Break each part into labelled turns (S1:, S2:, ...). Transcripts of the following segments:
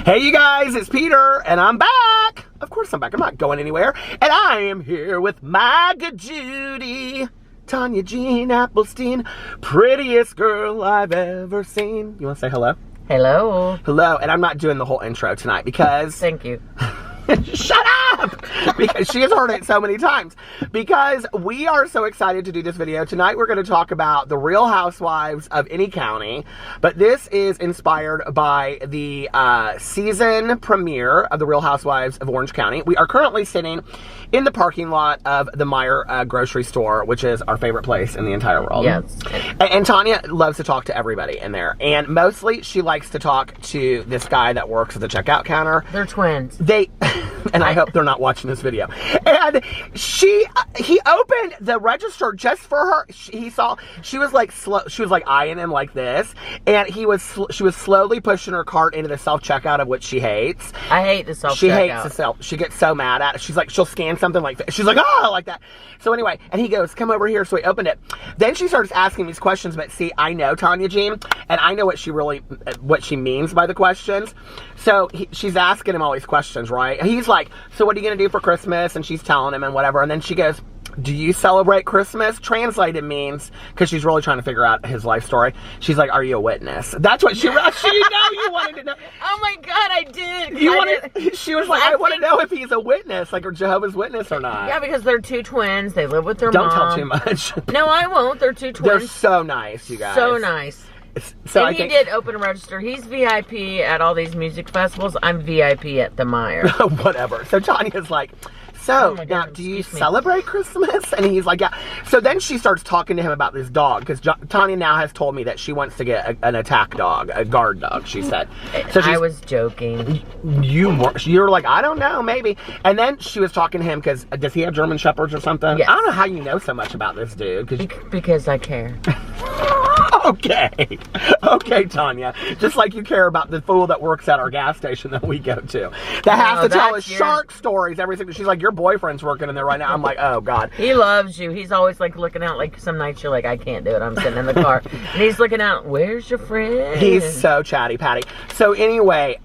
S1: Hey you guys, it's Peter, and I'm back. Of course I'm back. I'm not going anywhere. And I am here with my good Judy, Tanya Jean Applestein, prettiest girl I've ever seen. You want to say hello?
S2: Hello.
S1: Hello. And I'm not doing the whole intro tonight because...
S2: Thank you.
S1: Shut up! Because she has heard it so many times. Because we are so excited to do this video. Tonight we're going to talk about the Real Housewives of any county. But this is inspired by the season premiere of the Real Housewives of Orange County. We are currently sitting in the parking lot of the Meijer grocery store, which is our favorite place in the entire world.
S2: Yes.
S1: And Tanya loves to talk to everybody in there. And mostly she likes to talk to this guy that works at the checkout counter.
S2: They're twins.
S1: And I hope they're not watching this video. And he opened the register just for her. She was like eyeing him like this, and she was slowly pushing her cart into the self checkout, of which she hates.
S2: I hate the self checkout.
S1: She hates the self. She gets so mad at it. She's like, she'll scan something like that. She's like, oh, like that. So anyway, and he goes, come over here. So he opened it. Then she starts asking these questions. But see, I know Tanya Jean, and I know what she means by the questions. So she's asking him all these questions, right? He's like, so what are you going to do for Christmas? And she's telling him and whatever. And then she goes, do you celebrate Christmas? Translated means, because she's really trying to figure out his life story. She's like, are you a witness? That's what she you wanted to know.
S2: Oh my God, I did.
S1: She was like, I want to know if he's a witness, like a Jehovah's Witness or not.
S2: Yeah, because they're two twins. They live with their mom.
S1: Don't tell too much.
S2: No, I won't. They're two twins.
S1: They're so nice, you guys.
S2: So nice.
S1: So
S2: and he did open a register. He's VIP at all these music festivals. I'm VIP at the Meijer.
S1: Whatever. So Tanya's like, so now do you celebrate Christmas? And he's like, yeah. So then she starts talking to him about this dog, because Tanya now has told me that she wants to get an attack dog, a guard dog, she said. So
S2: I was joking.
S1: You were like, I don't know, maybe. And then she was talking to him because, does he have German Shepherds or something?
S2: Yes.
S1: I don't know how you know so much about this dude.
S2: Because I care.
S1: Okay. Okay, Tanya. Just like you care about the fool that works at our gas station that we go to. That has to tell us shark stories every single... She's like, your boyfriend's working in there right now. I'm like, oh, God.
S2: He loves you. He's always like looking out. Like some nights you're like, I can't do it. I'm sitting in the car. And he's looking out, where's your friend?
S1: He's so chatty patty. So anyway,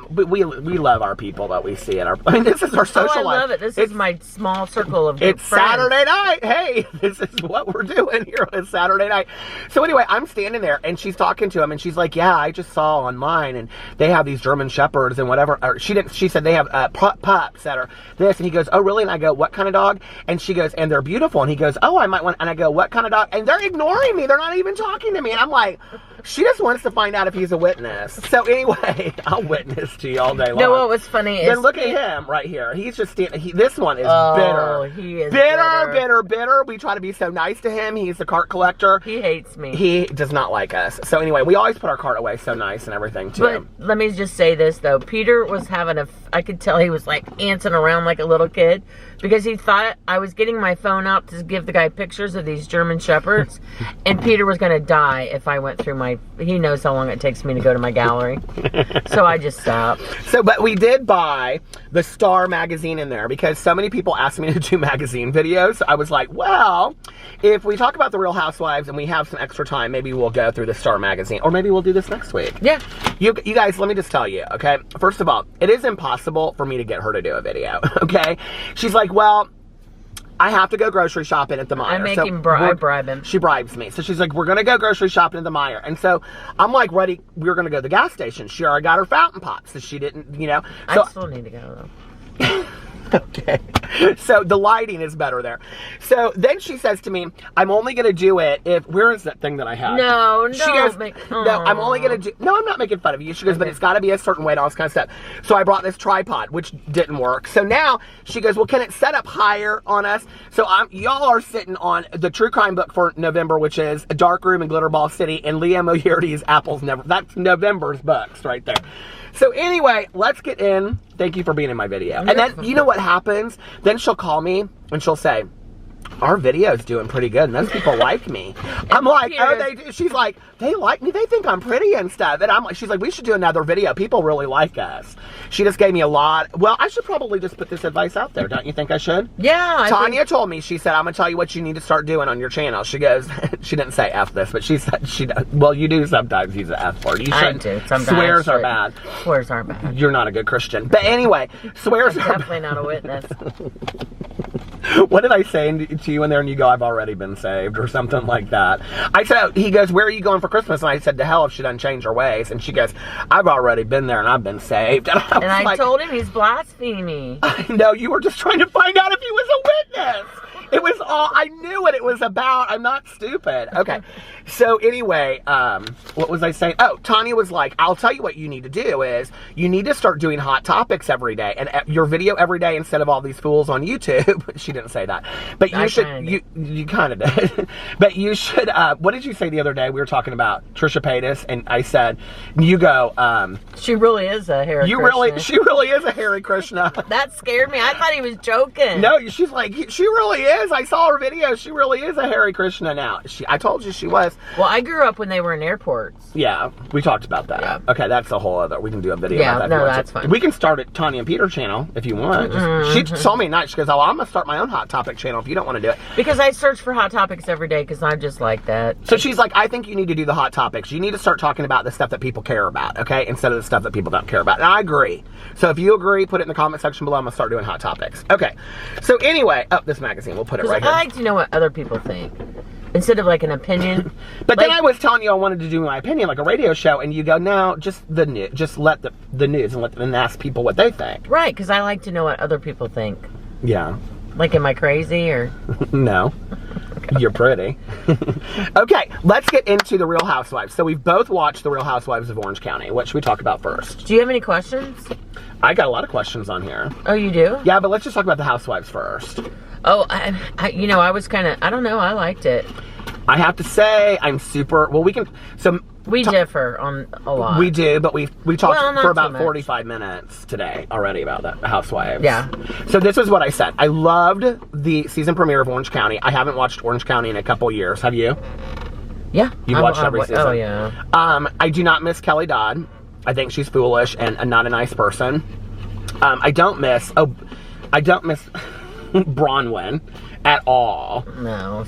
S1: we love our people that we see at our... I mean, this is our social life.
S2: I love it. This is my small circle of good friends. It's
S1: Saturday night. Hey, this is what we're doing here. It's Saturday night. So anyway, I'm standing there and she's talking to him and she's like, yeah, I just saw online and they have these German Shepherds and whatever. Or she said they have pups that are this, and he goes, oh really? And I go, what kind of dog? And she goes, and they're beautiful. And he goes, oh, I might want, and I go, what kind of dog? And they're ignoring me. They're not even talking to me. And I'm like, she just wants to find out if he's a witness. So anyway, I'll witness to you all day long.
S2: No, what was funny is...
S1: Then look at him right here. He's just standing, this one is bitter.
S2: He is
S1: bitter. We try to be so nice to him. He's the cart collector.
S2: He hates me.
S1: He does not like us. So anyway, we always put our cart away so nice and everything too.
S2: But let me just say this though. Peter was having I could tell he was like antsing around like a little kid, because he thought I was getting my phone out to give the guy pictures of these German Shepherds, and Peter was going to die if I went through he knows how long it takes me to go to my gallery. So I just stopped.
S1: So, but we did buy the Star magazine in there because so many people asked me to do magazine videos. I was like, well, if we talk about the Real Housewives and we have some extra time, maybe we'll go through the Star magazine, or maybe we'll do this next week.
S2: Yeah.
S1: You guys, let me just tell you, okay? First of all, it is impossible for me to get her to do a video, okay? She's like, well, I have to go grocery shopping at the Meijer.
S2: I bribe him.
S1: She bribes me. So she's like, we're going to go grocery shopping at the Meijer. And so I'm like, ready. We're going to go to the gas station. She already got her fountain pops. So she didn't, you know. So,
S2: I still need to go, though.
S1: Okay. So the lighting is better there. So then she says to me, I'm only going to do it if... Where is that thing that I have?
S2: No,
S1: she goes, no, I'm only going to do... No, I'm not making fun of you. She goes, but it's got to be a certain way and all this kind of stuff. So I brought this tripod, which didn't work. So now she goes, well, can it set up higher on us? So y'all are sitting on the true crime book for November, which is A Dark Room in Glitterball City, and Leah Moyerdy's Apples Never... That's November's books right there. So anyway, let's get in. Thank you for being in my video. And then, you know what happens? Then she'll call me and she'll say, our video's doing pretty good, and those people like me. I'm like, oh, they do. She's like, they like me. They think I'm pretty and stuff. And I'm like, she's like, we should do another video. People really like us. She just gave me a lot. Well, I should probably just put this advice out there. Don't you think I should?
S2: Yeah.
S1: Tanya told me, she said, I'm going to tell you what you need to start doing on your channel. She goes, she didn't say F this, but she said, well, you do sometimes use the F word. You shouldn't.
S2: I do. Sometimes
S1: swears are bad.
S2: Swears are bad.
S1: You're not a good Christian. But anyway, swears are
S2: definitely not a witness.
S1: What did I say to you in there? And you go, I've already been saved, or something like that. I said, he goes, where are you going for Christmas? And I said, to hell if she doesn't change her ways. And she goes, I've already been there and I've been saved. And I
S2: told him he's blaspheming.
S1: I know, you were just trying to find out if he was a witness. It was all, I knew what it was about. I'm not stupid. Okay. So anyway, what was I saying? Oh, Tanya was like, I'll tell you what you need to do is you need to start doing hot topics every day and your video every day instead of all these fools on YouTube. She didn't say that, but you kind of did. But you should, what did you say the other day? We were talking about Trisha Paytas and I said, you go,
S2: she really is a Hare Krishna.
S1: She really is a Hare Krishna.
S2: That scared me. I thought he was joking.
S1: No, she's like, she really is. I saw her video. She really is a Hare Krishna now. I told you she was.
S2: Well, I grew up when they were in airports.
S1: Yeah, we talked about that. Yeah. Okay, that's a whole other. We can do a video about that.
S2: No, that's fine.
S1: We can start at Tanya and Peter channel if you want. She told me tonight. She goes, "Oh, I'm gonna start my own hot topic channel if you don't want to do it."
S2: Because I search for hot topics every day because I'm just like that.
S1: So she's like, "I think you need to do the hot topics. You need to start talking about the stuff that people care about, okay, instead of the stuff that people don't care about." And I agree. So if you agree, put it in the comment section below. I'm gonna start doing hot topics. Okay. So anyway, this magazine. We'll put it right here.
S2: I like to know what other people think. Instead of like an opinion.
S1: But then I was telling you I wanted to do my opinion like a radio show, and you go, no, just the news. Just let the news and ask people what they think.
S2: Right, because I like to know what other people think.
S1: Yeah.
S2: Like, am I crazy or?
S1: No. You're pretty. Okay, let's get into the Real Housewives. So we've both watched the Real Housewives of Orange County. What should we talk about first?
S2: Do you have any questions?
S1: I got a lot of questions on here.
S2: Oh, you do?
S1: Yeah, but let's just talk about the Housewives first.
S2: Oh, I was kind of, I don't know, I liked it.
S1: I have to say, I'm super, well, we can, so.
S2: We differ on a lot.
S1: We do, but we talked for about 45 minutes today already about that Housewives.
S2: Yeah.
S1: So this is what I said. I loved the season premiere of Orange County. I haven't watched Orange County in a couple years. Have you?
S2: Yeah.
S1: You've watched every season?
S2: Oh, yeah.
S1: I do not miss Kelly Dodd. I think she's foolish and not a nice person. I don't miss Bronwyn at all.
S2: No.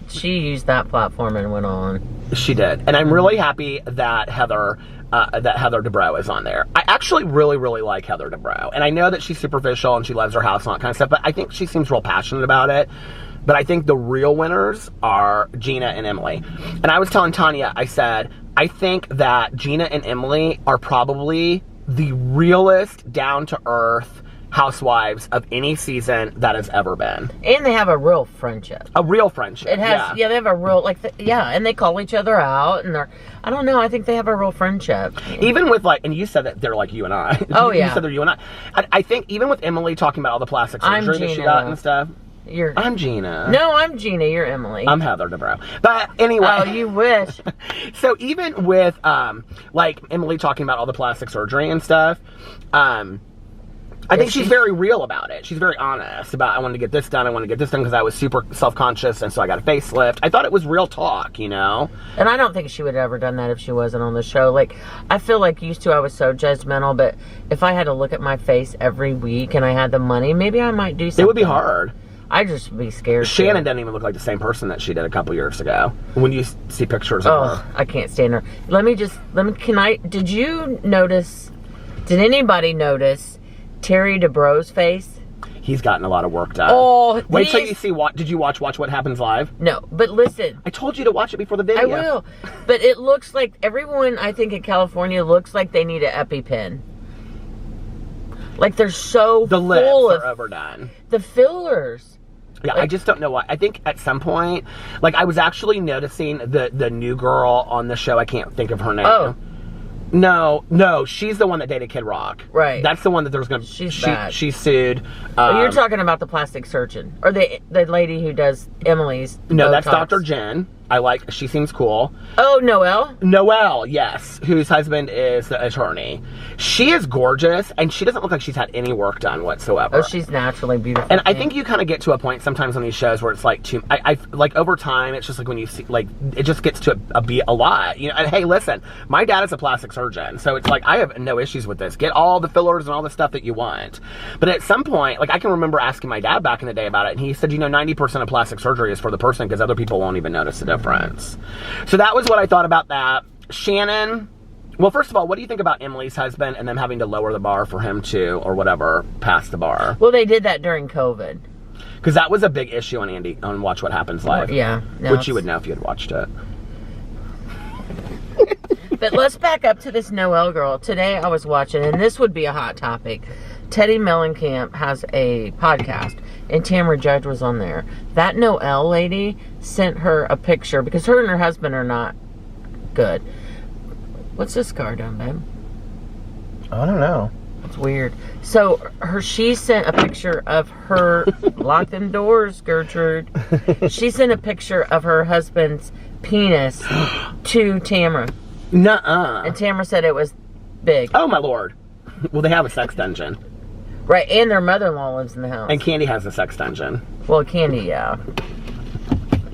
S2: She used that platform and went on.
S1: She did. And I'm really happy that Heather Dubrow is on there. I actually really, really like Heather Dubrow. And I know that she's superficial and she loves her house and all that kind of stuff, but I think she seems real passionate about it. But I think the real winners are Gina and Emily. And I was telling Tanya, I said, I think that Gina and Emily are probably the realest, down-to-earth housewives of any season that has ever been.
S2: And they have a real friendship.
S1: A real friendship.
S2: It has, they have a real, and they call each other out, and I don't know, I think they have a real friendship.
S1: Even with, and you said that they're like you and I.
S2: Oh, yeah.
S1: You said they're you and I. I think even with Emily talking about all the plastic surgery that she got and stuff. I'm Gina.
S2: No, I'm Gina. You're Emily.
S1: I'm Heather Dubrow. But anyway.
S2: Oh, you wish.
S1: So even with, Emily talking about all the plastic surgery and stuff, I think she's very real about it. She's very honest about, I wanted to get this done because I was super self-conscious, and so I got a facelift. I thought it was real talk, you know?
S2: And I don't think she would have ever done that if she wasn't on the show. I feel like used to I was so judgmental, but if I had to look at my face every week and I had the money, maybe I might do something.
S1: It would be hard.
S2: I'd just be scared.
S1: Shannon doesn't even look like the same person that she did a couple years ago. When you see pictures of her.
S2: I can't stand her. Did anybody notice Terry Dubrow's face?
S1: He's gotten a lot of work done.
S2: Oh,
S1: wait till you see did you watch What Happens Live?
S2: No, but listen.
S1: I told you to watch it before the video.
S2: I will. But it looks like everyone, I think, in California looks like they need an EpiPen. Like they're so
S1: the lips are overdone.
S2: The fillers.
S1: Yeah, I just don't know why. I think at some point, I was actually noticing the new girl on the show. I can't think of her name.
S2: Oh.
S1: No, she's the one that dated Kid Rock.
S2: Right.
S1: That's the one that there's going to... She sued...
S2: you're talking about the plastic surgeon. Or the lady who does Emily's
S1: No,
S2: Botox.
S1: that's Dr. Jen. She seems cool.
S2: Oh, Noelle,
S1: yes, whose husband is the attorney. She is gorgeous, and she doesn't look like she's had any work done whatsoever.
S2: Oh, she's naturally beautiful.
S1: And I think you kind of get to a point sometimes on these shows where it's like I like over time, it's just like when you see, like, it just gets to be a lot. You know, and hey, listen, my dad is a plastic surgeon, so it's like I have no issues with this. Get all the fillers and all the stuff that you want. But at some point, like, I can remember asking my dad back in the day about it, and he said, 90% of plastic surgery is for the person because other people won't even notice the difference. So that was what I thought about that. Shannon. Well, first of all, what do you think about Emily's husband and them having to lower the bar for him to, or whatever, pass the bar?
S2: Well, they did that during COVID.
S1: Because that was a big issue on Watch What Happens Live.
S2: Yeah. No,
S1: which you would know if you had watched it.
S2: But let's back up to this Noelle girl. Today I was watching, and this would be a hot topic. Teddy Mellencamp has a podcast, and Tamara Judge was on there. That Noelle lady sent her a picture, because her and her husband are not good. What's this scar done, babe?
S1: I don't know.
S2: It's weird. So she sent a picture of her. Lock them doors, Gertrude. She sent a picture of her husband's penis to Tamara.
S1: Nuh-uh.
S2: And Tamara said it was big.
S1: Oh, my Lord. Well, they have a sex dungeon.
S2: Right, and their mother-in-law lives in the house.
S1: And Candy has a sex dungeon.
S2: Well, Candy, yeah.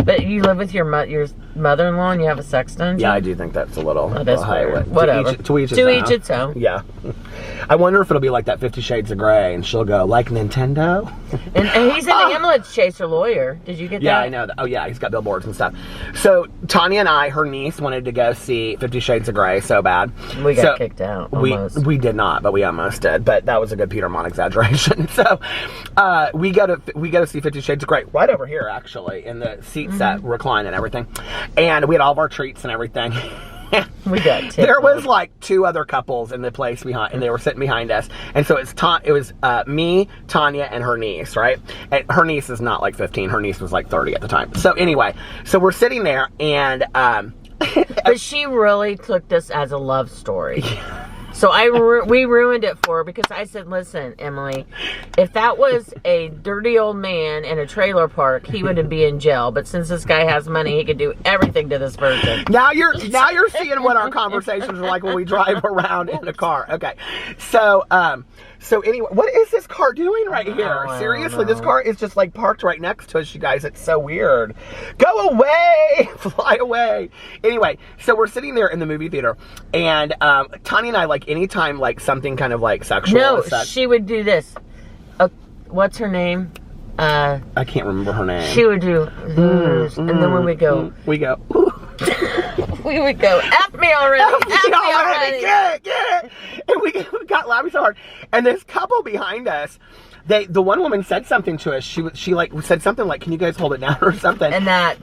S2: But you live with your mother-in-law and you have a sex dungeon?
S1: Yeah, I do think that's a little
S2: high.
S1: Whatever. To each
S2: its own.
S1: Yeah. I wonder if it'll be like that 50 Shades of Grey, and she'll go, like Nintendo?
S2: And he's an ambulance chaser lawyer. Did you get that?
S1: Yeah, I know that. Oh, yeah, he's got billboards and stuff. So, Tanya and I, her niece, wanted to go see 50 Shades of Grey so bad.
S2: We got kicked out, almost.
S1: We did not, but we almost did. But that was a good Peter Monn exaggeration. So, we go to see 50 Shades of Grey right over here, actually, in the seat set, recline and everything. And we had all of our treats and everything.
S2: We got ticked.
S1: There was like 2 other couples in the place behind, and they were sitting behind us. And so it was me, Tanya, and her niece, right? And her niece is not like 15. Her niece was like 30 at the time. So anyway, so we're sitting there, and
S2: but she really took this as a love story. So we ruined it for her, because I said, listen, Emily, if that was a dirty old man in a trailer park, he wouldn't be in jail. But since this guy has money, he could do everything to this virgin.
S1: Now you're seeing what our conversations are like when we drive around in a car. Okay. So anyway, what is this car doing right here? Seriously, this car is just like parked right next to us, you guys. It's so weird. Go away! Fly away. Anyway, so we're sitting there in the movie theater, and Tanya and I, like, anytime like something kind of like sexual.
S2: No, she would do this. What's her name?
S1: I can't remember her name.
S2: She would do this, and then when we go,
S1: we would
S2: go, F me already, F me already.
S1: Get it. And we got laughing so hard. And this couple behind us, the one woman said something to us. She like said something like, "Can you guys hold it down?" or something.
S2: And then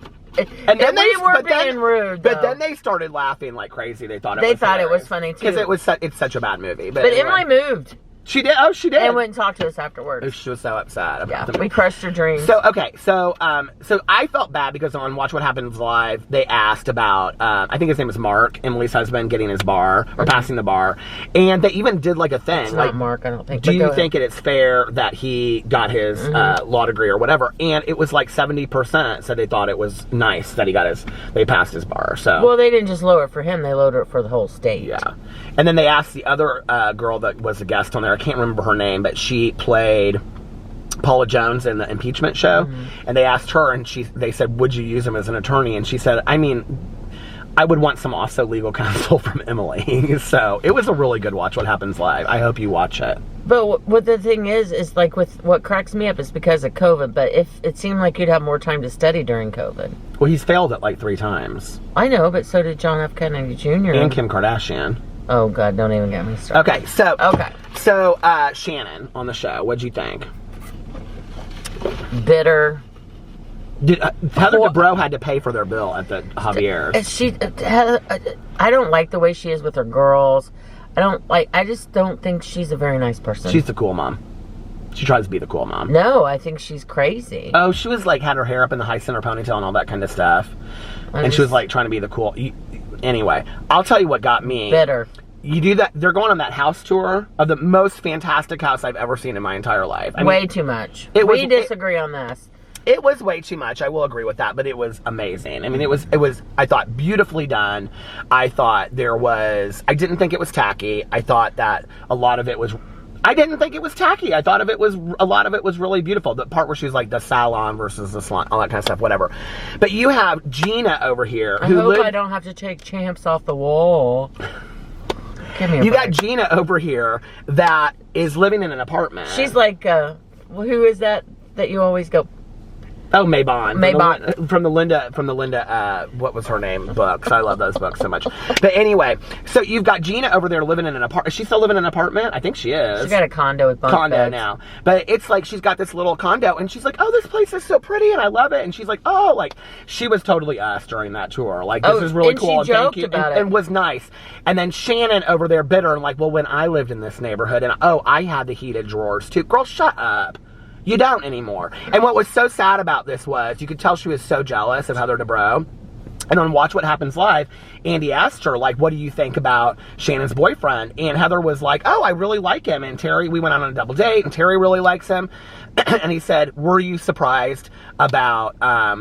S2: we were being rude.
S1: But then they started laughing like crazy. They thought it was funny too,
S2: because
S1: it's such a bad movie. But
S2: anyway. Emily moved.
S1: She did. Oh, she did.
S2: And went and talked to us afterwards.
S1: She was so upset about the movie.
S2: We crushed her dreams.
S1: So okay, so I felt bad because on Watch What Happens Live, they asked about I think his name is Mark, Emily's husband, getting his bar or passing the bar, and they even did like a thing.
S2: It's
S1: like,
S2: not Mark, I don't think.
S1: Do you think it's fair that he got his law degree or whatever? And it was like 70% said they thought it was nice that they passed his bar. So
S2: well, they didn't just lower it for him; they lowered it for the whole state.
S1: Yeah, and then they asked the other girl that was a guest on there. I can't remember her name, but she played Paula Jones in the impeachment show, and they asked her, and they said, would you use him as an attorney? And she said, I mean, I would want some also legal counsel from Emily. So it was a really good Watch What Happens Live. I hope you watch it.
S2: But what the thing is like with what cracks me up is because of COVID, but if it seemed like you'd have more time to study during COVID.
S1: Well, he's failed it like 3 times.
S2: I know, but so did John F. Kennedy Jr.
S1: And Kim Kardashian.
S2: Oh, God, don't even get me started.
S1: Okay, so Shannon on the show, what'd you think?
S2: Bitter.
S1: Heather Dubrow had to pay for their bill at the Javier's.
S2: I don't like the way she is with her girls. I just don't think she's a very nice person.
S1: She's the cool mom. She tries to be the cool mom.
S2: No, I think she's crazy.
S1: Oh, she was like, had her hair up in the high center ponytail and all that kind of stuff. And she was like trying to be the cool. Anyway, I'll tell you what got me.
S2: Bitter.
S1: You do that. They're going on that house tour of the most fantastic house I've ever seen in my entire life.
S2: Way too much. We disagree on this.
S1: It was way too much. I will agree with that, but it was amazing. I mean, it was, I thought, beautifully done. I thought I didn't think it was tacky. I thought that a lot of it was, I didn't think it was tacky. I thought a lot of it was really beautiful. The part where she's like the salon versus the salon, all that kind of stuff, whatever. But you have Gina over here.
S2: I hope I don't have to take Champs off the wall. Give me a break.
S1: got Gina over here that is living in an apartment.
S2: She's like, who is that you always go?
S1: Oh, Monn.
S2: Monn.
S1: From the Linda, what was her name, books. I love those books so much. But anyway, so you've got Gina over there living in an apartment. Is she still living in an apartment? I think she is.
S2: She's got a condo with bunk
S1: condo
S2: beds.
S1: now. But it's like she's got this little condo, and she's like, oh, this place is so pretty, and I love it. And she's like, oh, like, she was totally us during that tour. Like, this is really
S2: and
S1: cool.
S2: She joked
S1: thank you.
S2: about it.
S1: And was nice. And then Shannon over there bitter and like, well, when I lived in this neighborhood, and I had the heated drawers too. Girl, shut up. You don't anymore. And what was so sad about this was, you could tell she was so jealous of Heather Dubrow. And on Watch What Happens Live, Andy asked her, like, what do you think about Shannon's boyfriend? And Heather was like, oh, I really like him. And Terry, we went out on a double date, and Terry really likes him. And he said, were you surprised about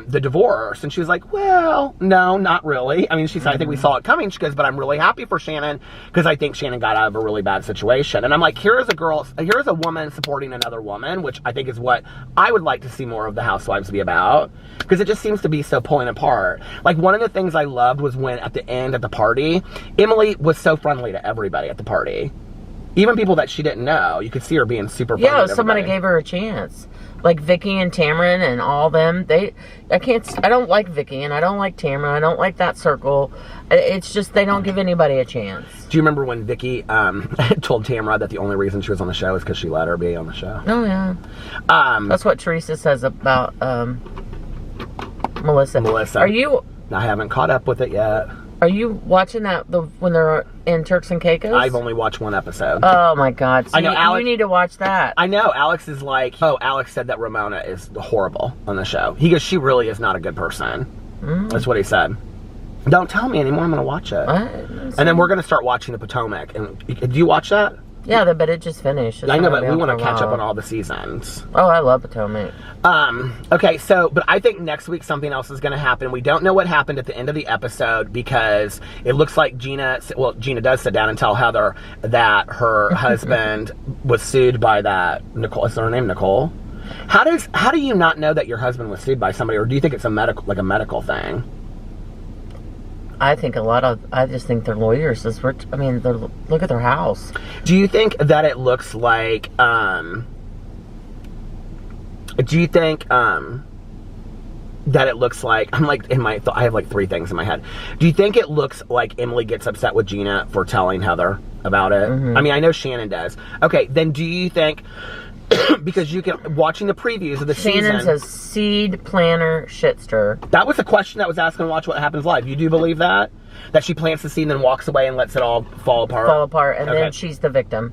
S1: the divorce? And she was like, well, no, not really. I mean, she said, I think we saw it coming. She goes, but I'm really happy for Shannon because I think Shannon got out of a really bad situation. And I'm like, here's a woman supporting another woman, which I think is what I would like to see more of the Housewives be about, because it just seems to be so pulling apart. Like, one of the things I loved was when at the end at the party, Emily was so friendly to everybody at the party. Even people that she didn't know, you could see her being super friendly.
S2: Yeah, somebody gave her a chance. Like Vicky and Tamron and all them. I don't like Vicky and I don't like Tamron. I don't like that circle. It's just they don't give anybody a chance.
S1: Do you remember when Vicky told Tamra that the only reason she was on the show is because she let her be on the show?
S2: Oh yeah. That's what Teresa says about Melissa.
S1: I haven't caught up with it yet.
S2: Are you watching that when they're in Turks and Caicos?
S1: I've only watched one episode.
S2: Oh my God! So
S1: I know Alex,
S2: you need to watch that.
S1: I know Alex is like, oh, Alex said that Ramona is horrible on the show. He goes, she really is not a good person. That's what he said. Don't tell me anymore. I'm going to watch it. And then we're going to start watching the Potomac. And do you watch that?
S2: Yeah, but it just finished.
S1: I know, but we want to catch up on all the seasons.
S2: Oh, I love Potomac.
S1: Okay, so, but I think next week something else is going to happen. We don't know what happened at the end of the episode because it looks like Gina does sit down and tell Heather that her husband was sued by that Nicole. Is her name Nicole? How do you not know that your husband was sued by somebody, or do you think it's a medical thing?
S2: I just think they're lawyers. Look at their house.
S1: Do you think that it looks like, that it looks like, I have like three things in my head. Do you think it looks like Emily gets upset with Gina for telling Heather about it?
S2: Mm-hmm.
S1: I mean, I know Shannon does. Okay, then do you think, because watching the previews of the season.
S2: Shannon's a seed planter shitster.
S1: That was a question that was asked on Watch What Happens Live. You do believe that? That she plants the seed and then walks away and lets it all fall apart?
S2: And then she's the victim.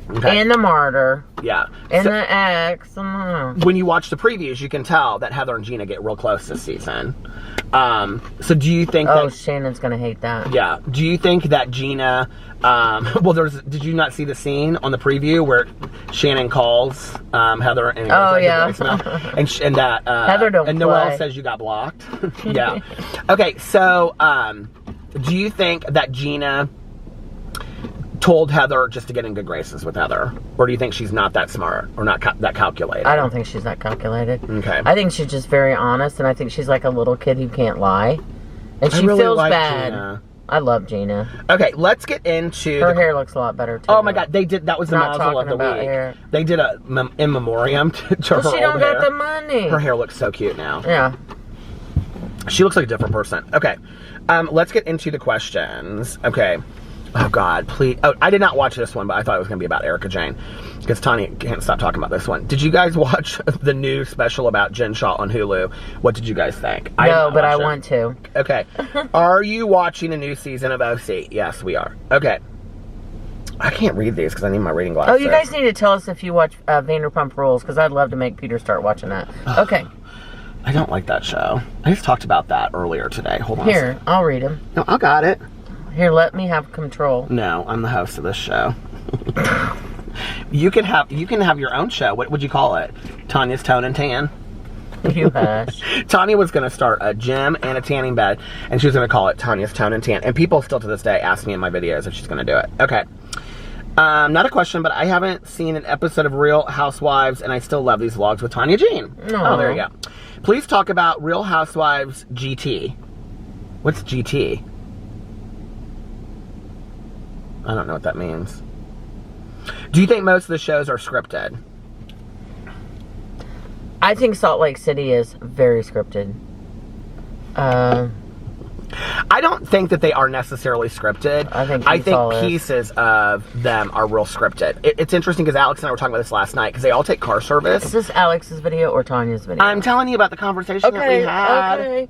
S1: Okay.
S2: And the martyr.
S1: Yeah.
S2: And the ex.
S1: When you watch the previews, you can tell that Heather and Gina get real close this season. So do you think that...
S2: Shannon's going to hate that.
S1: Yeah. Do you think that Gina... did you not see the scene on the preview where Shannon calls Heather and and that
S2: Heather don't
S1: and
S2: play.
S1: Noelle says you got blocked? Yeah. Okay, so do you think that Gina told Heather just to get in good graces with Heather, or do you think she's not that smart or not that calculated?
S2: I don't think she's that calculated.
S1: Okay.
S2: I think she's just very honest, and I think she's like a little kid who can't lie, and she
S1: really
S2: feels
S1: like
S2: bad.
S1: Gina.
S2: I love Gina.
S1: Okay, let's get into...
S2: Her hair looks a lot better, too.
S1: Oh, my God. That was the nozzle of the week.
S2: Hair.
S1: They did a in memoriam to her old hair.
S2: She don't got the money.
S1: Her hair looks so cute now.
S2: Yeah.
S1: She looks like a different person. Okay. Let's get into the questions. Okay. Oh, God, please. Oh, I did not watch this one, but I thought it was going to be about Erica Jane. Because Tanya can't stop talking about this one. Did you guys watch the new special about Jen Shaw on Hulu? What did you guys think?
S2: No, but I want to.
S1: Okay. Are you watching a new season of OC? Yes, we are. Okay. I can't read these because I need my reading glasses.
S2: Oh, you guys need to tell us if you watch Vanderpump Rules, because I'd love to make Peter start watching that. Okay.
S1: I don't like that show. I just talked about that earlier today. Hold on.
S2: Here, I'll read them.
S1: No, I got it.
S2: Here, let me have control.
S1: No, I'm the host of this show. You can have your own show. What would you call it? Tanya's Tone and Tan?
S2: You hush.
S1: Tanya was going to start a gym and a tanning bed, and she was going to call it Tanya's Tone and Tan. And people still to this day ask me in my videos if she's going to do it. Okay. Not a question, but I haven't seen an episode of Real Housewives, and I still love these vlogs with Tanya Jean.
S2: Aww.
S1: Oh, there you go. Please talk about Real Housewives GT. What's GT? I don't know what that means. Do you think most of the shows are scripted?
S2: I think Salt Lake City is very scripted.
S1: I don't think that they are necessarily scripted.
S2: I think
S1: pieces of them are real scripted. It's interesting because Alex and I were talking about this last night because they all take car service.
S2: Is this Alex's video or Tanya's video?
S1: I'm telling you about the conversation that we had.
S2: Okay.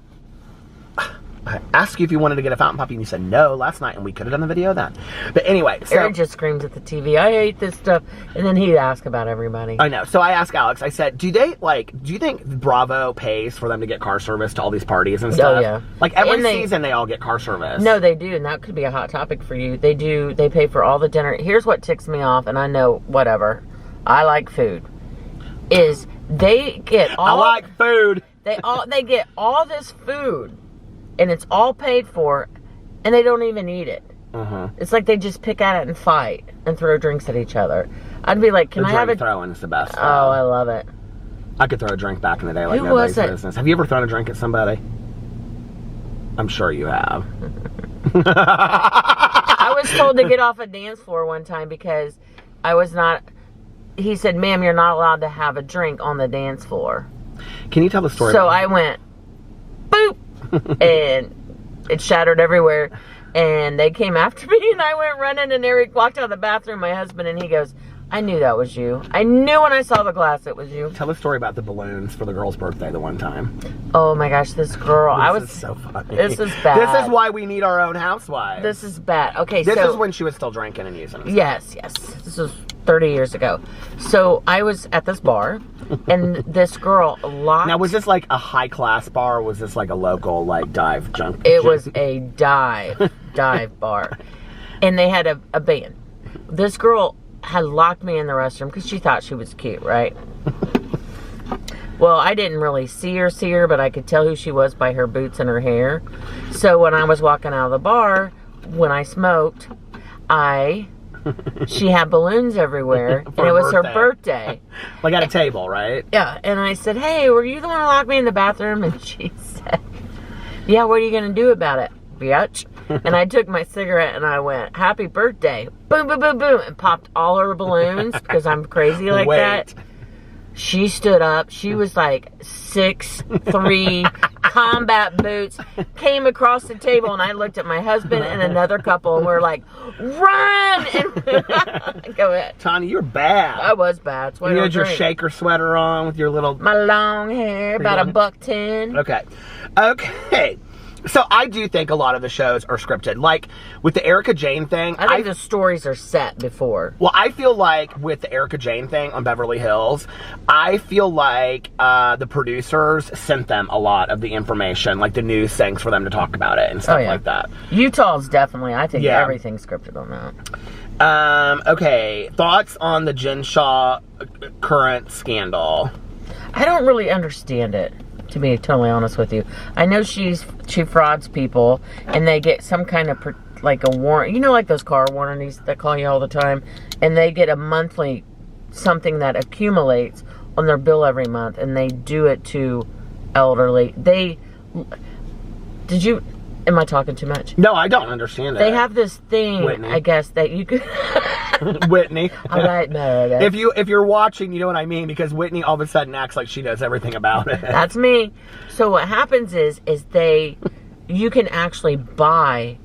S1: I asked you if you wanted to get a fountain puppy and you said no last night, and we could have done the video then. But anyway, so
S2: Eric just screams at the TV, I hate this stuff, and then he'd ask about everybody.
S1: I know. So I asked Alex, I said, do you think Bravo pays for them to get car service to all these parties and stuff?
S2: Oh, yeah.
S1: Like every season they all get car service.
S2: No, they do, and that could be a hot topic for you. They do. They pay for all the dinner. Here's what ticks me off, and I know, whatever. I like food. Is they get all...
S1: I like food.
S2: They get all this food, and it's all paid for, and they don't even eat it. It's like they just pick at it and fight and throw drinks at each other. I'd be like, can I have a...
S1: throwing is the best.
S2: Oh, I love it.
S1: I could throw a drink back in the day like
S2: Who
S1: nobody's
S2: was it?
S1: business. Have you ever thrown a drink at somebody? I'm sure you have.
S2: I was told to get off a dance floor one time because I was not... He said, ma'am, you're not allowed to have a drink on the dance floor.
S1: Can you tell the story?
S2: So I went, boop, and it shattered everywhere. And they came after me, and I went running, and Eric walked out of the bathroom, my husband, and he goes, I knew that was you. I knew when I saw the glass it was you.
S1: Tell the story about the balloons for the girl's birthday the one time.
S2: Oh my gosh, this girl.
S1: This is so funny.
S2: This is bad.
S1: This is why we need our own housewives.
S2: This is bad. Okay,
S1: This is when she was still drinking and using them.
S2: Yes. This was 30 years ago. So I was at this bar, and this girl locked...
S1: Now, was this like a high-class bar, or was this like a local, like, dive junk?
S2: It was a dive bar. And they had a band. This girl had locked me in the restroom because she thought she was cute, right? Well, I didn't really see her, but I could tell who she was by her boots and her hair. So when I was walking out of the bar, when I smoked, she had balloons everywhere, and it was her birthday.
S1: Like at a table, right?
S2: Yeah, and I said, hey, were you the one who locked me in the bathroom? And she said, yeah, what are you going to do about it, bitch? And I took my cigarette and I went, happy birthday. Boom, boom, boom, boom. And popped all her balloons because I'm crazy like that. She stood up. She was like 6'3", combat boots, came across the table, and I looked at my husband and another couple, and we're like, run! And go ahead.
S1: Tanya, you're bad.
S2: I was bad. That's why
S1: you had your shaker sweater on with your little...
S2: My long hair, about $1.10.
S1: Okay. So I do think a lot of the shows are scripted. Like with the Erika Jane thing.
S2: I think the stories are set before.
S1: Well, I feel like with the Erika Jane thing on Beverly Hills, I feel like the producers sent them a lot of the information, like the news things for them to talk about it and stuff like that.
S2: Utah's definitely, I think everything's scripted on that.
S1: Okay, thoughts on the Jen Shah current scandal?
S2: I don't really understand it, to be totally honest with you. I know she frauds people, and they get some kind of, like a warrant. You know, like those car warranties that call you all the time, and they get a monthly something that accumulates on their bill every month, and they do it to elderly. Am I talking too much?
S1: No, I don't understand it.
S2: They have this thing,
S1: Whitney.
S2: I guess, that you could...
S1: Whitney.
S2: All right, no.
S1: If you're watching, you know what I mean, because Whitney all of a sudden acts like she knows everything about it.
S2: That's me. So what happens is you can actually buy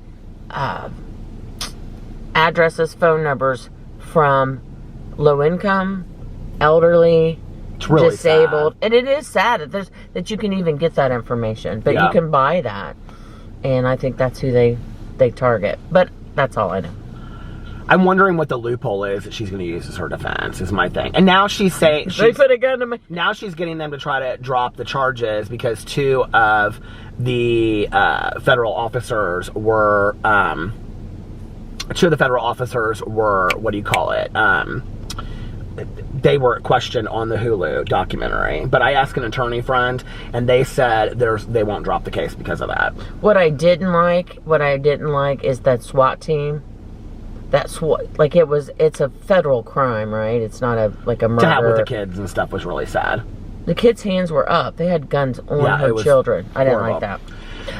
S2: addresses, phone numbers from low income, elderly,
S1: it's really
S2: disabled,
S1: sad.
S2: and it is sad that you can even get that information, but you can buy that, and I think that's who they target. But that's all I know.
S1: I'm wondering what the loophole is that she's going to use as her defense, is my thing. And now she's saying...
S2: They put a gun to me.
S1: Now she's getting them to try to drop the charges because two of the federal officers were... what do you call it? they were questioned on the Hulu documentary. But I asked an attorney friend, and they said they won't drop the case because of that.
S2: What I didn't like is that SWAT team. That's what, like, it's a federal crime, right? It's not a murder.
S1: To have with the kids and stuff was really sad.
S2: The kids' hands were up. They had guns on her children. I didn't like that.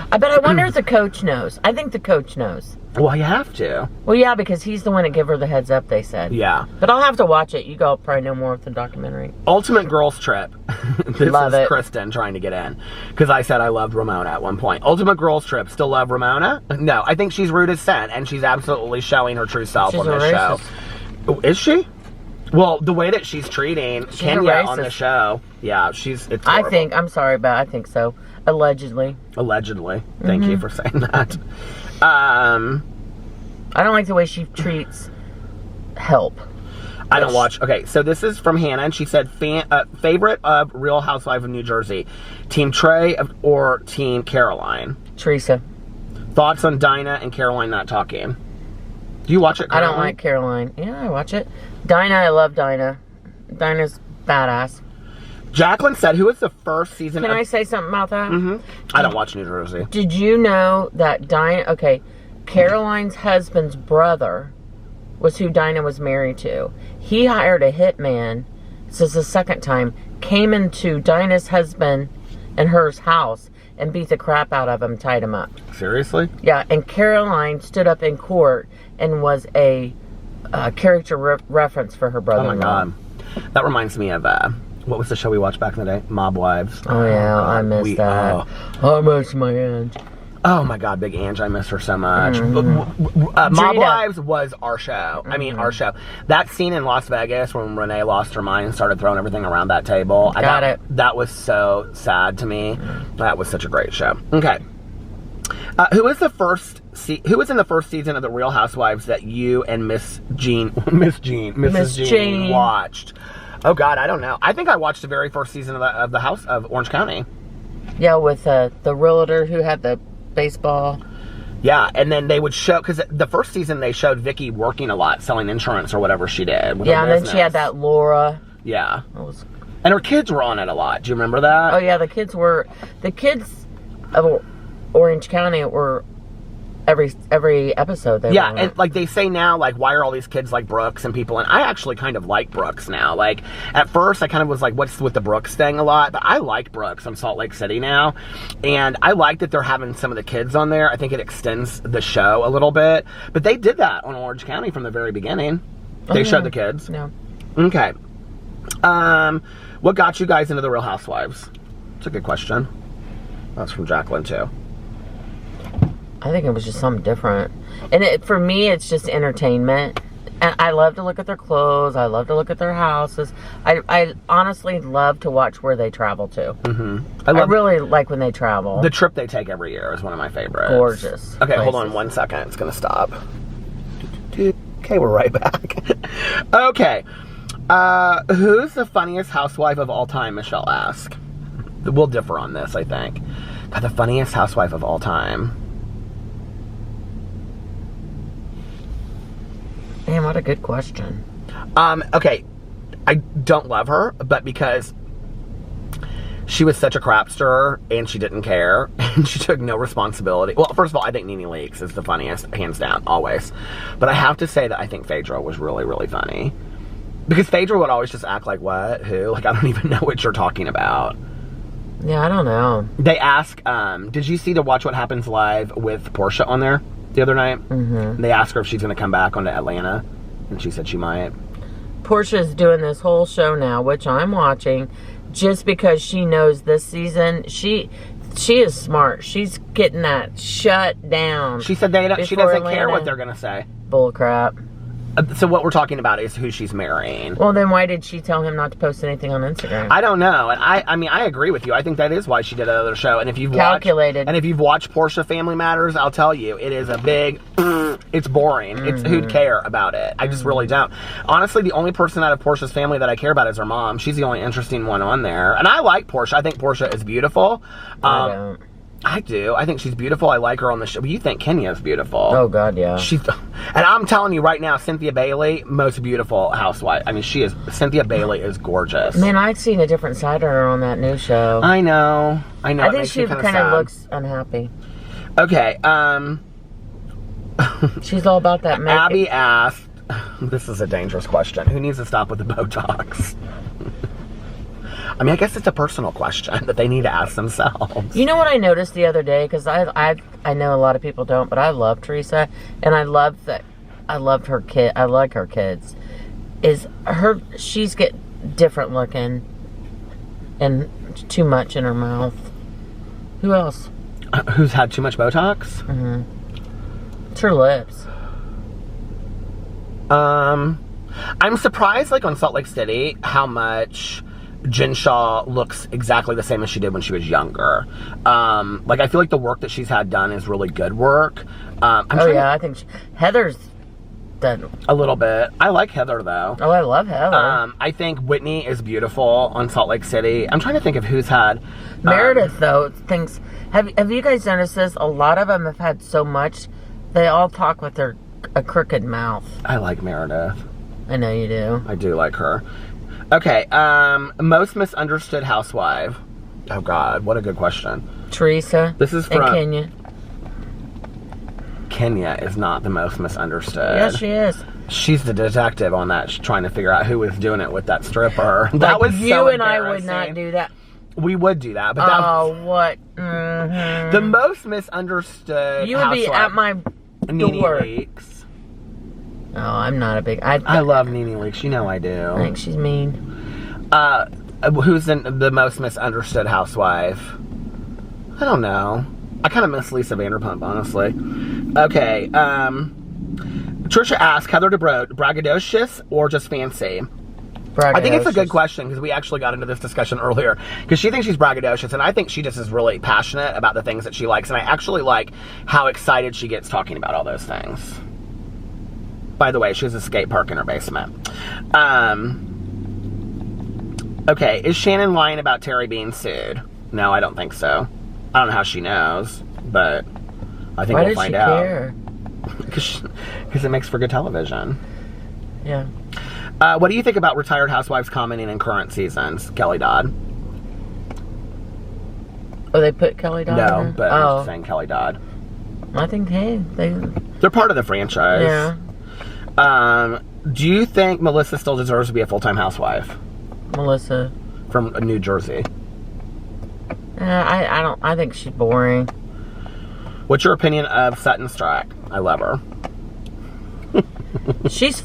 S2: But I wonder if the coach knows. I think the coach knows.
S1: Well, you have to.
S2: Well, yeah, because he's the one that gave her the heads up, they said.
S1: Yeah.
S2: But I'll have to watch it. You go probably know more of the documentary.
S1: Ultimate Girls Trip. This
S2: Love
S1: is
S2: it.
S1: Kristen trying to get in. Because I said I loved Ramona at one point. Ultimate Girls Trip. Still love Ramona? No, I think she's rude as sin. And she's absolutely showing her true self on this show. Oh, is she? Well, the way that she's treating Kenya on the show. Yeah, it's horrible.
S2: I'm sorry, but I think so. Allegedly.
S1: Thank you for saying that.
S2: I don't like the way she treats help.
S1: I don't watch. Okay, so this is from Hannah, and she said, favorite of Real Housewife of New Jersey, Team Trey or Team Caroline?
S2: Teresa.
S1: Thoughts on Dinah and Caroline not talking? Do you watch it, Caroline?
S2: I don't like Caroline. Yeah, I watch it. Dinah, I love Dinah. Dinah's badass.
S1: Jacqueline said, who was the first season
S2: Can I say something about that?
S1: Mm-hmm. I don't watch New Jersey.
S2: Did you know that Caroline's husband's brother was who Dinah was married to. He hired a hitman, this is the second time, came into Dinah's husband and her's house and beat the crap out of him, tied him up.
S1: Seriously?
S2: Yeah, and Caroline stood up in court and was a character reference for her brother-in-law.
S1: Oh my God. That reminds me of, what was the show we watched back in the day? Mob Wives.
S2: Oh yeah, I missed that. I miss my aunt.
S1: Oh my God, Big Ange, I miss her so much. Mob Wives was our show. I mean, our show. That scene in Las Vegas when Renee lost her mind and started throwing everything around that table.
S2: Got it.
S1: That was so sad to me. That was such a great show. Okay. Who was in the first season of The Real Housewives that you and Mrs. Jean watched? Oh God, I don't know. I think I watched the very first season of the House of Orange County.
S2: Yeah, with the realtor who had the baseball.
S1: Yeah, and then they would show, because the first season they showed Vicky working a lot, selling insurance or whatever she did.
S2: Yeah, and then she had that Laura.
S1: Yeah. And her kids were on it a lot. Do you remember that?
S2: Oh yeah, the kids of Orange County were every episode they were on.
S1: And like they say now, like, why are all these kids like Brooks and people? And I actually kind of like Brooks now. Like at first I kind of was like, what's with the Brooks thing a lot, but I like Brooks on Salt Lake City now, and I like that they're having some of the kids on there. I think it extends the show a little bit, but they did that on Orange County from the very beginning. They showed the kids.
S2: No.
S1: Okay. What got you guys into The Real Housewives? It's a good question. That's from Jacqueline too.
S2: I think it was just something different. And for me, it's just entertainment. And I love to look at their clothes. I love to look at their houses. I honestly love to watch where they travel to. Mm-hmm. I really like when they travel.
S1: The trip they take every year is one of my favorites.
S2: Gorgeous.
S1: Okay, hold on 1 second. It's going to stop. Okay, we're right back. Okay. Who's the funniest housewife of all time, Michelle asked. We'll differ on this, I think. God, the funniest housewife of all time.
S2: Man, what a good question.
S1: Okay, I don't love her, but because she was such a crapster and she didn't care and she took no responsibility. Well, first of all, I think Nene Leakes is the funniest, hands down, always. But I have to say that I think Phaedra was really, really funny. Because Phaedra would always just act like, what? Who? Like, I don't even know what you're talking about.
S2: Yeah, I don't know.
S1: They ask, did you see the Watch What Happens Live with Portia on there the other night? Mm-hmm. They asked her if she's going to come back onto Atlanta, and she said she might.
S2: Portia's doing this whole show now, which I'm watching, just because she knows this season, she is smart. She's getting that shut down.
S1: She said she doesn't care what they're going to say.
S2: Bull crap.
S1: So what we're talking about is who she's marrying.
S2: Well, then why did she tell him not to post anything on Instagram?
S1: I don't know. And I mean, I agree with you. I think that is why she did another show. And if you've watched Portia Family Matters, I'll tell you, it is a big, it's boring. Mm-hmm. It's who'd care about it. I just really don't. Honestly, the only person out of Portia's family that I care about is her mom. She's the only interesting one on there. And I like Portia. I think Portia is beautiful.
S2: I don't.
S1: I do. I think she's beautiful. I like her on the show. But you think Kenya's beautiful.
S2: Oh, God, yeah.
S1: And I'm telling you right now, Cynthia Bailey, most beautiful housewife. I mean, Cynthia Bailey is gorgeous.
S2: Man, I've seen a different side of her on that new show.
S1: I know.
S2: I think she kind of looks unhappy.
S1: Okay,
S2: she's all about that makeup.
S1: Abby asked, this is a dangerous question, who needs to stop with the Botox? I mean, I guess it's a personal question that they need to ask themselves.
S2: You know what I noticed the other day? Because I know a lot of people don't, but I love Teresa, and I loved her kid. I like her kids. She's getting different looking, and too much in her mouth. Who else?
S1: Who's had too much Botox?
S2: Mm-hmm. It's her lips.
S1: I'm surprised, like on Salt Lake City, how much Jen Shah looks exactly the same as she did when she was younger. Like, I feel like the work that she's had done is really good work.
S2: I think Heather's done
S1: a little bit. I like Heather, though.
S2: Oh, I love Heather.
S1: I think Whitney is beautiful on Salt Lake City. I'm trying to think of who's had...
S2: Meredith, though, thinks... Have you guys noticed this? A lot of them have had so much, they all talk with a crooked mouth.
S1: I like Meredith.
S2: I know you do.
S1: I do like her. Okay, most misunderstood housewife. Oh, God, what a good question.
S2: Teresa.
S1: This is from...
S2: And Kenya.
S1: Kenya is not the most misunderstood.
S2: Yes, she is.
S1: She's the detective on that, trying to figure out who was doing it with that stripper. That was
S2: you
S1: so
S2: and I would not do that.
S1: We would do that, but that was...
S2: what? Mm-hmm.
S1: The most misunderstood
S2: You would be at my
S1: Nene
S2: door.
S1: Leakes.
S2: Oh, I'm not a big...
S1: I love Nene Leakes. You know I do.
S2: I think she's mean.
S1: Who's the most misunderstood housewife? I don't know. I kind of miss Lisa Vanderpump, honestly. Okay, Trisha asked, Heather DeBroad, braggadocious or just fancy? I think it's a good question, because we actually got into this discussion earlier, because she thinks she's braggadocious, and I think she just is really passionate about the things that she likes, and I actually like how excited she gets talking about all those things. By the way, she has a skate park in her basement. Okay, is Shannon lying about Terry being sued? No, I don't think so. I don't know how she knows, but I think we'll find out.
S2: Why does she care?
S1: Because it makes for good television.
S2: Yeah.
S1: What do you think about retired housewives commenting in current seasons? Kelly Dodd.
S2: Oh, they put Kelly Dodd in
S1: No,
S2: there?
S1: but I'm just saying Kelly Dodd.
S2: I think,
S1: they're part of the franchise.
S2: Yeah.
S1: Do you think Melissa still deserves to be a full-time housewife?
S2: Melissa.
S1: From New Jersey.
S2: I think she's boring.
S1: What's your opinion of Sutton Stracke? I love her.
S2: She's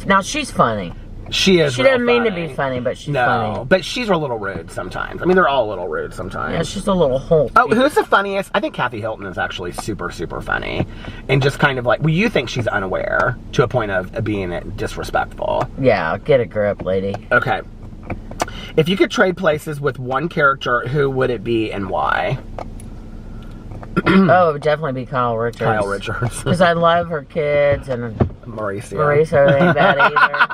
S2: funny.
S1: She is.
S2: She doesn't mean to be funny, but she's funny.
S1: No, but she's a little rude sometimes. I mean, they're all a little rude sometimes.
S2: Yeah, she's a little whole.
S1: Oh, who's the funniest? I think Kathy Hilton is actually super, super funny. And just kind of like, well, you think she's unaware to a point of being disrespectful.
S2: Yeah, get a grip, lady.
S1: Okay. If you could trade places with one character, who would it be and why?
S2: Oh, it would definitely be Kyle Richards.
S1: Kyle Richards.
S2: Because I love her kids and
S1: Mauricio
S2: ain't bad either.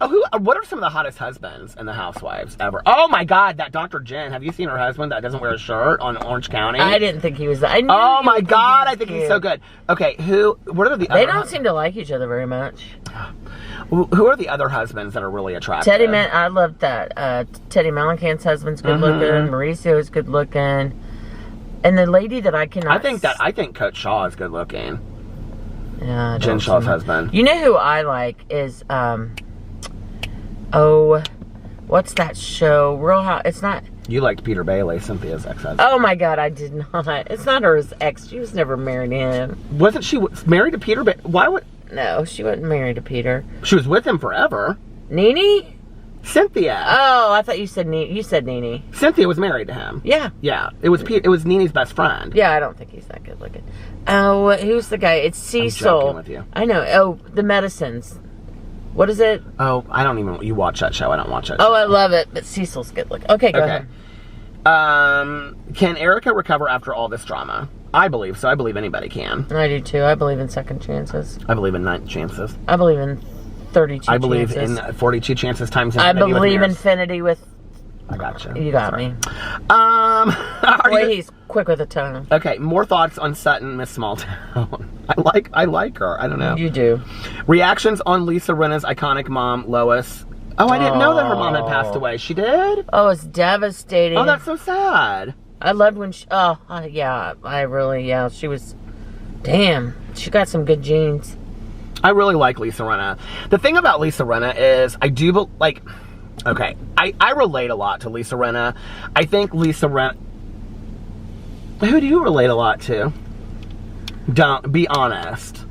S1: Oh, what are some of the hottest husbands in the Housewives ever? Oh my God, that Dr. Jen. Have you seen her husband that doesn't wear a shirt on Orange County?
S2: I didn't think he was.
S1: Oh my God, I think he's so good. Okay, what are the other?
S2: They don't seem to like each other very much.
S1: Who are the other husbands that are really attractive?
S2: I love that. Teddy Mellencamp's husband's good looking. Mauricio is good looking. And the lady that I cannot...
S1: I think Coach Shaw is good looking.
S2: Yeah,
S1: Jen Shah's husband.
S2: You know who I like is, what's that show? Real Hot. It's not...
S1: You liked Peter Bailey, Cynthia's ex-husband.
S2: Oh my God, I did not. It's not her ex. She was never married to him.
S1: Wasn't she married to Peter Bailey? Why would...
S2: No, she wasn't married to Peter.
S1: She was with him forever.
S2: Nene?
S1: Cynthia.
S2: Oh, I thought you said Nene. You said Nene.
S1: Cynthia was married to him.
S2: Yeah.
S1: Yeah. It was Nene's best friend.
S2: Yeah, I don't think he's that good looking. Oh, who's the guy? It's Cecil.
S1: I'm joking with you.
S2: I know. Oh, the medicines. What is it?
S1: Oh, I don't even... You watch that show. I don't watch that show.
S2: Oh, I love it. But Cecil's good looking. Okay, go ahead.
S1: Can Erica recover after all this drama? I believe so. I believe anybody can.
S2: I do too. I believe in second chances.
S1: I believe in 9 chances.
S2: I believe in 32 chances.
S1: I believe in 42 chances times infinity.
S2: I believe infinity with
S1: I gotcha.
S2: You got me. Boy, he's quick with the tongue.
S1: Okay, more thoughts on Sutton, Miss Smalltown. I like her. I don't know.
S2: You do.
S1: Reactions on Lisa Rinna's iconic mom, Lois. Oh, I didn't know that her mom had passed away. She did?
S2: Oh, it's devastating.
S1: Oh, that's so sad.
S2: I loved when she... Oh, yeah. I really... Yeah, she was... Damn. She got some good genes.
S1: I really like Lisa Rinna. The thing about Lisa Rinna is, I do, like... Okay, I relate a lot to Lisa Rinna. I think Lisa Rinna... Who do you relate a lot to? Don't, be honest.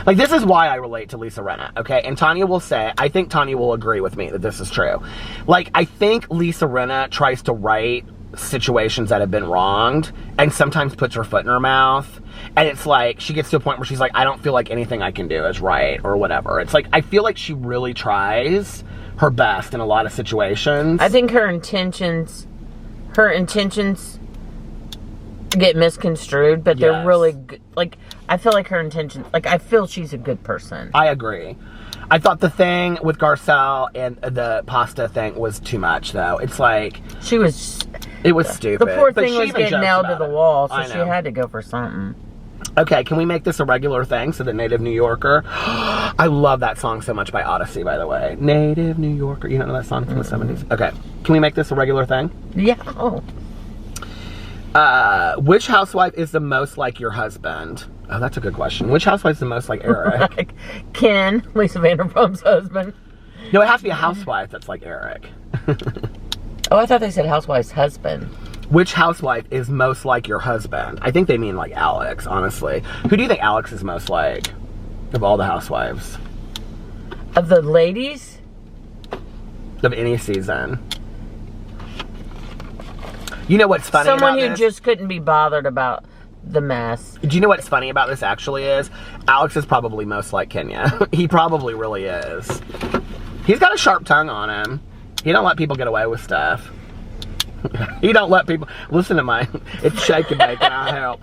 S1: Like, this is why I relate to Lisa Rinna, okay? And Tanya will say, I think Tanya will agree with me that this is true. Like, I think Lisa Rinna tries to right situations that have been wronged and sometimes puts her foot in her mouth. And it's like, she gets to a point where she's like, I don't feel like anything I can do is right or whatever. It's like, I feel like she really tries her best in a lot of situations.
S2: I think her intentions get misconstrued, but they're really good. Like, I feel like her intentions, like, I feel she's a good person.
S1: I agree. I thought the thing with Garcelle and the pasta thing was too much, though. It's like... It was stupid.
S2: The poor thing was getting nailed to the wall, so she had to go for something.
S1: Okay, can we make this a regular thing? So the Native New Yorker... I love that song so much by Odyssey, by the way. Native New Yorker. You know that song from the 70s? Okay. Can we make this a regular thing?
S2: Yeah. Oh.
S1: Which housewife is the most like your husband? Oh, that's a good question. Which housewife is the most like Eric?
S2: Ken, Lisa Vanderpump's husband.
S1: No, it has to be a housewife that's like Eric.
S2: Oh, I thought they said housewife's husband.
S1: Which housewife is most like your husband? I think they mean like Alex, honestly. Who do you think Alex is most like of all the housewives?
S2: Of the ladies?
S1: Of any season. You know what's funny
S2: Someone
S1: about
S2: who
S1: this?
S2: just couldn't be bothered about the mess.
S1: Do you know what's funny about this actually is? Alex is probably most like Kenya. He probably really is. He's got a sharp tongue on him. He don't let people get away with stuff. He don't let people... Listen to my... It's shake and bake and I help.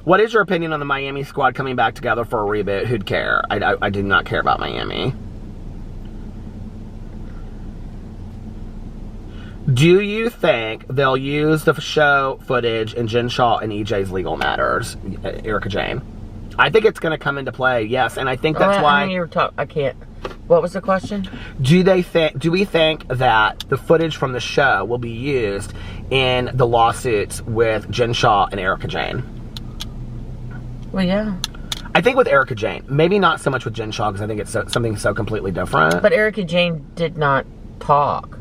S1: What is your opinion on the Miami squad coming back together for a reboot? Who'd care? I do not care about Miami. Do you think they'll use the show footage in Jen Shah and EJ's legal matters? Erica Jane. I think it's going to come into play, yes. And I think that's why...
S2: I can't... What was the question?
S1: Do we think that the footage from the show will be used in the lawsuits with Jen Shah and Erica Jane?
S2: Well, yeah.
S1: I think with Erica Jane. Maybe not so much with Jen Shah because I think it's something so completely different.
S2: But Erica Jane did not talk.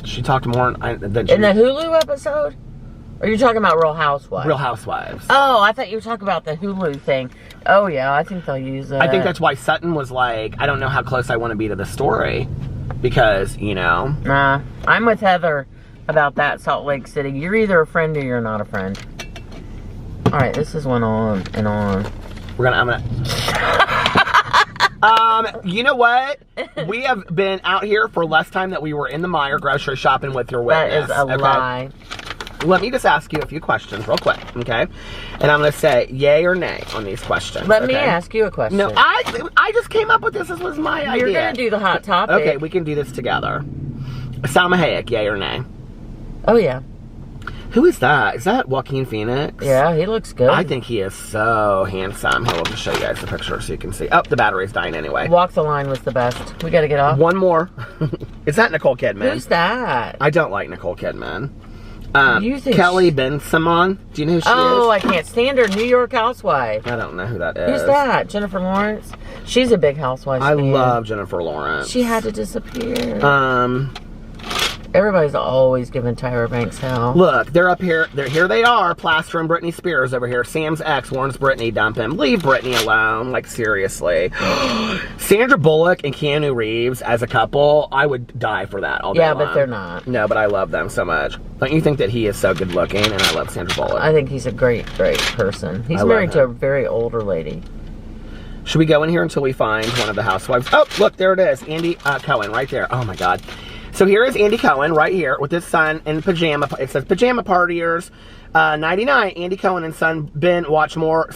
S1: She talked more than she...
S2: In the Hulu episode? Or are you talking about Real Housewives?
S1: Real Housewives.
S2: Oh, I thought you were talking about the Hulu thing. Oh, yeah, I think they'll use that.
S1: I think that's why Sutton was like, I don't know how close I want to be to the story. Because, you know.
S2: Nah, I'm with Heather about that, Salt Lake City. You're either a friend or you're not a friend. All right, this is went on and on.
S1: You know what? We have been out here for less time than we were in the Meijer grocery shopping with your witness.
S2: That is a lie.
S1: Let me just ask you a few questions real quick, okay? And I'm going to say yay or nay on these questions.
S2: Let me ask you a question.
S1: No, I just came up with this. This was my idea.
S2: You're going to do the hot topic.
S1: Okay, we can do this together. Salma Hayek, yay or nay?
S2: Oh, yeah.
S1: Who is that? Is that Joaquin Phoenix?
S2: Yeah, he looks good.
S1: I think he is so handsome. Here, we'll just show you guys the picture so you can see. Oh, the battery's dying anyway.
S2: Walk the Line was the best. We got to get off.
S1: One more. Is that Nicole Kidman?
S2: Who's that?
S1: I don't like Nicole Kidman.
S2: Kelly
S1: Ben-Simon. Do you know who she is?
S2: Oh, I can't stand her. New York housewife.
S1: I don't know who that is.
S2: Who's that? Jennifer Lawrence? She's a big housewife.
S1: I love Jennifer Lawrence.
S2: She had to disappear. Everybody's always giving Tyra Banks hell.
S1: Look, they're up here. Here they are, plastering Britney Spears over here. Sam's ex warns Britney dump him. Leave Britney alone. Like, seriously. Sandra Bullock and Keanu Reeves as a couple, I would die for that all day long.
S2: But they're not.
S1: No, but I love them so much. Don't you think that he is so good looking? And I love Sandra Bullock.
S2: I think he's a great, great person. He's married to a very older lady.
S1: Should we go in here until we find one of the housewives? Oh, look, there it is. Andy Cohen right there. Oh, my God. So here is Andy Cohen right here with his son in pajama. It says pajama partiers. 99. Andy Cohen and son Ben watch more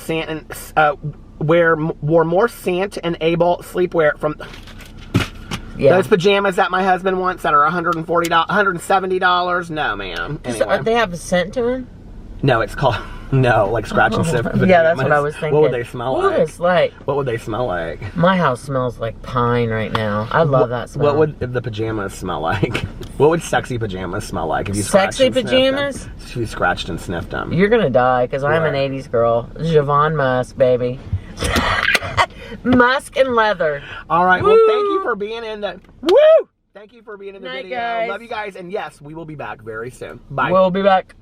S1: wore more Sant and Abel sleepwear from.
S2: Yeah.
S1: Those pajamas that my husband wants that are $140, $170. No, ma'am. Anyway.
S2: They have a scent to them?
S1: No, it's called like scratch and sniff.
S2: Yeah, that's what I was thinking.
S1: What would they smell like?
S2: It's like?
S1: What would they smell like?
S2: My house smells like pine right now. I love that smell.
S1: What would the pajamas smell like? What would sexy pajamas smell like if you
S2: sexy pajamas?
S1: If you scratched and sniffed them.
S2: You're gonna die because I'm an '80s girl. Javon Musk, baby. Musk and leather.
S1: All right.
S2: Woo!
S1: Well, thank you for being in the Woo! Thank you for being in the
S2: Night,
S1: video.
S2: guys.
S1: Love you guys, and yes, we will be back very soon. Bye.
S2: We'll be back.